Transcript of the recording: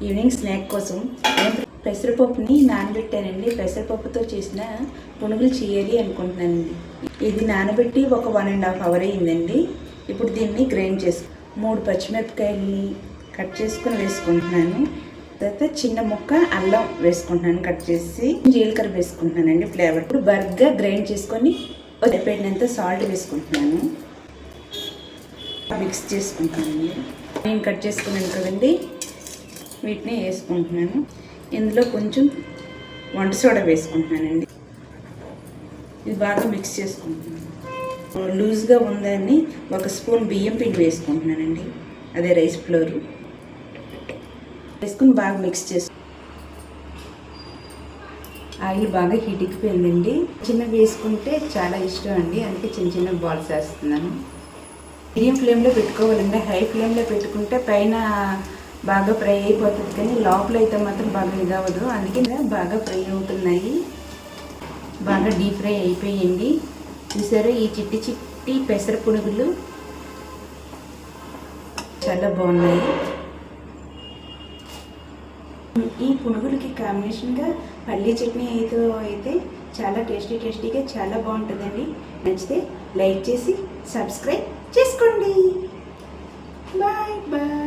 Evening snack కోసం నేను పెసరపప్పుని నానబెట్టానండి. పెసరపప్పుతో చేసిన పునుగులు చేయాలి అనుకుంటున్నానండి. ఇది నానబెట్టి ఒక 1.5 అవర్ అయిందండి. ఇప్పుడు దీన్ని గ్రైండ్ చేసుకు 3 పచ్చిమిరపకాయలని కట్ చేసుకుని వేసుకుంటున్నాను. తర్వాత చిన్న ముక్క అల్లం వేసుకుంటున్నాను కట్ చేసి, జీలకర్ర వేసుకుంటున్నానండి ఫ్లేవర్. ఇప్పుడు బర్గా గ్రైండ్ చేసుకొని సరిపడినంత సాల్ట్ వేసుకుంటున్నాను. మిక్స్ చేసుకుంటానండి. నేను కట్ చేసుకున్నాను కదండి, వీటిని వేసుకుంటున్నాను. ఇందులో కొంచెం వంట సోడా వేసుకుంటున్నానండి. ఇది బాగా మిక్స్ చేసుకుంటున్నాను. లూజ్గా ఉందని 1 స్పూన్ బియ్యం పిండి వేసుకుంటున్నానండి, అదే రైస్ ఫ్లోర్ వేసుకుని బాగా మిక్స్ చేసు. ఆయిల్ బాగా హీట్ ఎక్కిపోయిందండి. చిన్నవి వేసుకుంటే చాలా ఇష్టం అండి, అందుకే చిన్న చిన్న బాల్స్ వేస్తున్నాను. మీడియం ఫ్లేమ్లో పెట్టుకోవాలండి. హై ఫ్లేమ్లో పెట్టుకుంటే పైన బాగా ఫ్రై అయిపోతుంది, కానీ లోపల అయితే మాత్రం బాగా ఇది అవ్వదు. అందుకే బాగా ఫ్రై అవుతున్నాయి, బాగా డీప్ ఫ్రై అయిపోయింది. చూసారా, ఈ చిట్టి చిట్టి పెసర పునుగులు చాలా బాగున్నాయి. ఈ పునుగులకి కాంబినేషన్గా పల్లీ చట్నీ అయితే చాలా టేస్టీగా చాలా బాగుంటుందండి. నచ్చితే లైక్ చేసి సబ్స్క్రైబ్ చేసుకోండి. Bye bye.